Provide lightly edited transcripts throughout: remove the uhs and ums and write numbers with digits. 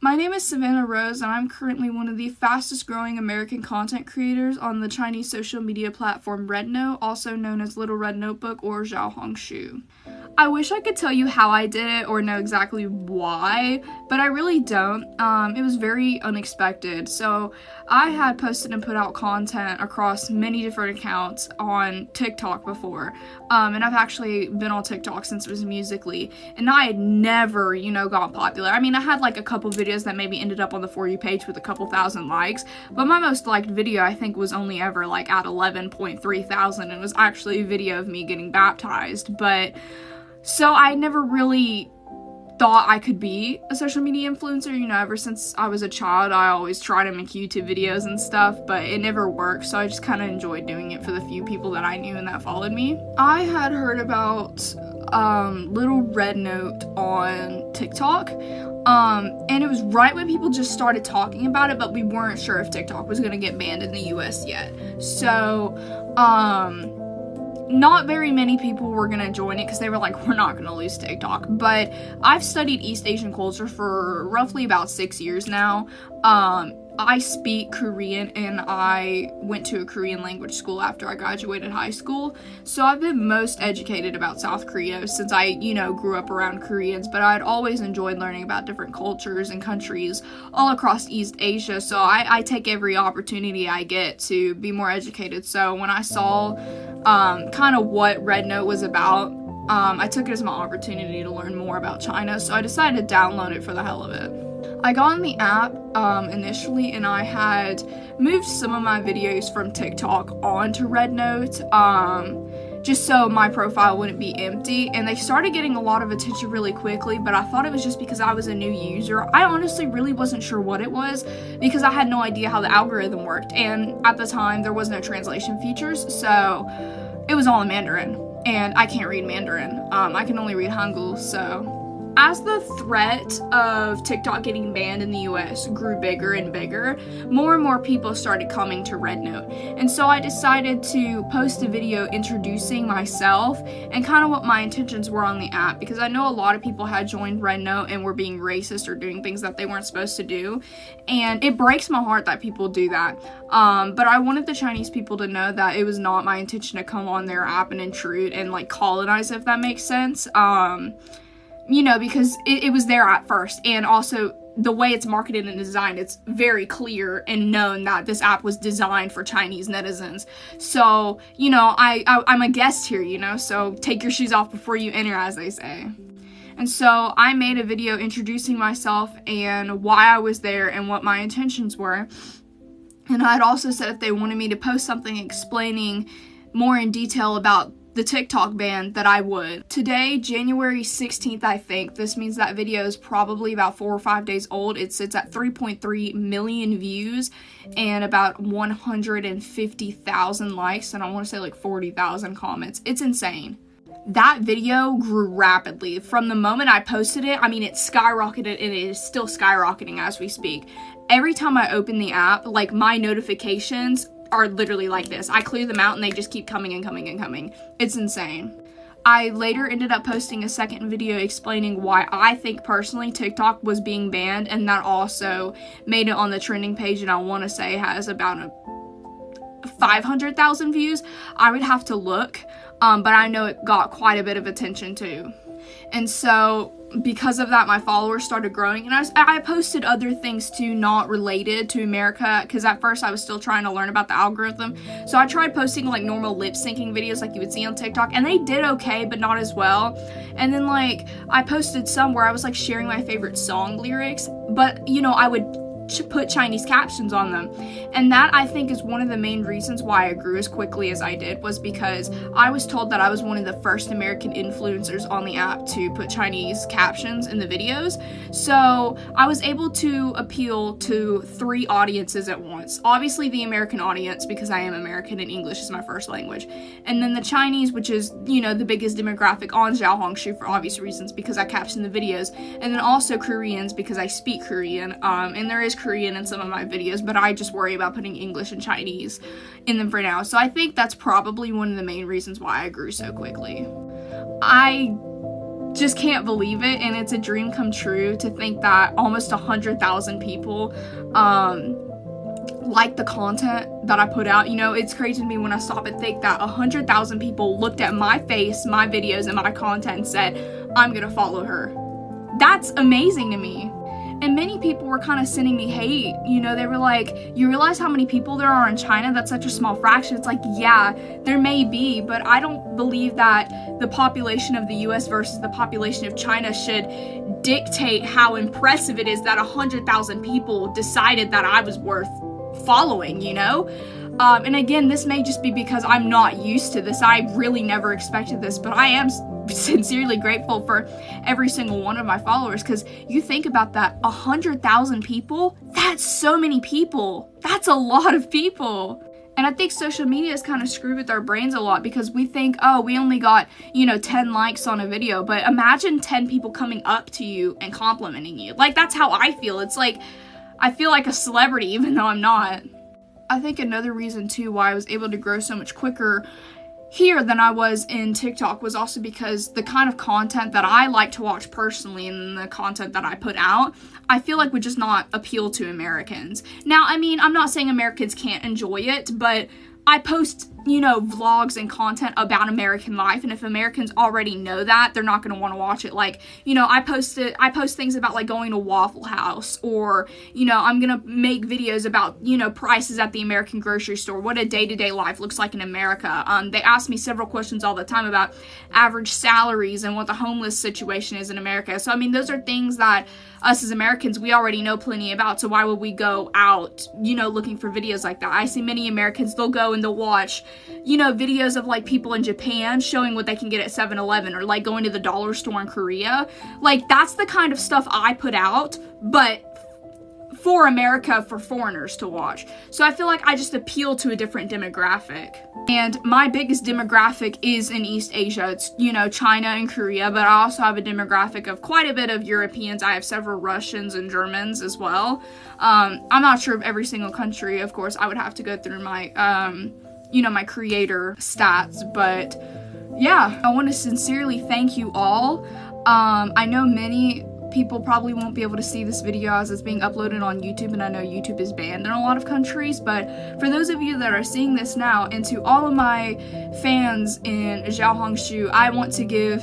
My name is Savannah Rose, and I'm currently one of the fastest growing American content creators on the Chinese social media platform Rednote, also known as Little Red Notebook or xiaohongshu. I wish I could tell you how I did it or know exactly why, but I really don't. It was very unexpected. So I had posted and put out content across many different accounts on TikTok before, and I've actually been on TikTok since it was Musical.ly, and I had never, got popular. I mean, I had like a couple videos that maybe ended up on the For You page with a couple thousand likes, but my most liked video I think was only ever like at 11.3 thousand, and it was actually a video of me getting baptized. But so I never really thought I could be a social media influencer. Ever since I was a child, I always tried to make YouTube videos and stuff, but it never worked, so I just kind of enjoyed doing it for the few people that I knew and that followed me. I had heard about Little Red Note on TikTok, and it was right when people just started talking about it, but we weren't sure if TikTok was going to get banned in the US yet. So, not very many people were gonna join it because they were like, we're not gonna lose TikTok. But I've studied East Asian culture for roughly about 6 years now. I speak Korean, and I went to a Korean language school after I graduated high school. So I've been most educated about South Korea since I, grew up around Koreans, but I'd always enjoyed learning about different cultures and countries all across East Asia. So I take every opportunity I get to be more educated. So when I saw kind of what Red Note was about, I took it as my opportunity to learn more about China. So I decided to download it for the hell of it. I got on the app initially, and I had moved some of my videos from TikTok onto Red Note, just so my profile wouldn't be empty, and they started getting a lot of attention really quickly, but I thought it was just because I was a new user. I honestly really wasn't sure what it was because I had no idea how the algorithm worked, and at the time there was no translation features, so it was all in Mandarin, and I can't read Mandarin. I can only read Hangul, so as the threat of TikTok getting banned in the US grew bigger and bigger, more and more people started coming to Red Note. And so I decided to post a video introducing myself and kind of what my intentions were on the app, because I know a lot of people had joined Red Note and were being racist or doing things that they weren't supposed to do. And it breaks my heart that people do that. But I wanted the Chinese people to know that it was not my intention to come on their app and intrude and like colonize, if that makes sense. Because it was there at first, and also the way it's marketed and designed, it's very clear and known that this app was designed for Chinese netizens. So, I'm a guest here, so take your shoes off before you enter, as they say. And so I made a video introducing myself and why I was there and what my intentions were. And I'd also said if they wanted me to post something explaining more in detail about the TikTok ban, that I would. Today, January 16th, I think. This means that video is probably about 4 or 5 days old. It sits at 3.3 million views and about 150,000 likes, and I want to say like 40,000 comments. It's insane. That video grew rapidly. From the moment I posted it, it skyrocketed, and it is still skyrocketing as we speak. Every time I open the app, like, my notifications are literally like this. I clear them out and they just keep coming and coming and coming. It's insane. I later ended up posting a second video explaining why I think personally TikTok was being banned, and that also made it on the trending page, and I want to say has about 500,000 views. I would have to look, but I know it got quite a bit of attention too. And so because of that, my followers started growing, and I posted other things too, not related to America, because at first I was still trying to learn about the algorithm. So I tried posting like normal lip syncing videos like you would see on TikTok, and they did okay, but not as well. And then like I posted some where I was like sharing my favorite song lyrics, but I would put Chinese captions on them, and that I think is one of the main reasons why I grew as quickly as I did, was because I was told that I was one of the first American influencers on the app to put Chinese captions in the videos. So I was able to appeal to 3 audiences at once. Obviously the American audience, because I am American and English is my first language, and then the Chinese, which is the biggest demographic on xiaohongshu for obvious reasons because I caption the videos, and then also Koreans because I speak Korean, and there is Korean in some of my videos, but I just worry about putting English and Chinese in them for now. So I think that's probably one of the main reasons why I grew so quickly. I just can't believe it, and it's a dream come true to think that almost 100,000 people like the content that I put out. You know, it's crazy to me when I stop and think that 100,000 people looked at my face, my videos, and my content and said, I'm gonna follow her. That's amazing to me. And many people were kind of sending me hate. You know, they were like, you realize how many people there are in China? That's such a small fraction. It's like, yeah, there may be, but I don't believe that the population of the US versus the population of China should dictate how impressive it is that 100,000 people decided that I was worth following, you know? And again, this may just be because I'm not used to this. I really never expected this, but I am sincerely grateful for every single one of my followers, because you think about that, 100,000 people, that's so many people. That's a lot of people. And I think social media is kind of screwed with our brains a lot, because we think, oh, we only got, 10 likes on a video, but imagine 10 people coming up to you and complimenting you. Like, that's how I feel. It's like, I feel like a celebrity even though I'm not. I think another reason too why I was able to grow so much quicker here than I was in TikTok was also because the kind of content that I like to watch personally and the content that I put out, I feel like would just not appeal to Americans. Now, I mean, I'm not saying Americans can't enjoy it, but I post, vlogs and content about American life, and if Americans already know that, they're not going to want to watch it. Like, I post things about, like, going to Waffle House, or, I'm going to make videos about, prices at the American grocery store, what a day-to-day life looks like in America. They ask me several questions all the time about average salaries and what the homeless situation is in America. So, I mean, those are things that us as Americans, we already know plenty about, so why would we go out, looking for videos like that? I see many Americans, they'll go and they'll watch, videos of, like, people in Japan showing what they can get at 7-Eleven, or, like, going to the dollar store in Korea. Like, that's the kind of stuff I put out, but for America, for foreigners to watch. So I feel like I just appeal to a different demographic. And my biggest demographic is in East Asia. It's, China and Korea, but I also have a demographic of quite a bit of Europeans. I have several Russians and Germans as well. I'm not sure of every single country. Of course, I would have to go through my, my creator stats, but yeah, I want to sincerely thank you all. I know many people probably won't be able to see this video as it's being uploaded on YouTube, and I know YouTube is banned in a lot of countries, but for those of you that are seeing this now, and to all of my fans in xiaohongshu, I want to give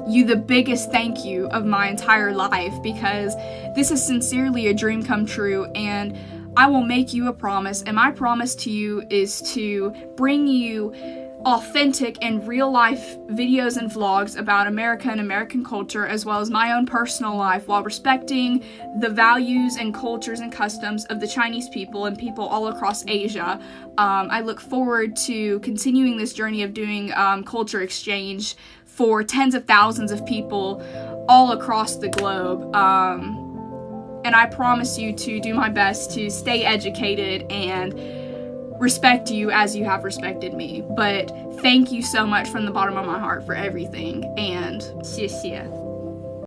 you the biggest thank you of my entire life, because this is sincerely a dream come true, and I will make you a promise, and my promise to you is to bring you authentic and real life videos and vlogs about America and American culture, as well as my own personal life, while respecting the values and cultures and customs of the Chinese people and people all across Asia. I look forward to continuing this journey of doing culture exchange for tens of thousands of people all across the globe. And I promise you to do my best to stay educated and respect you as you have respected me. But thank you so much from the bottom of my heart for everything, and 谢谢.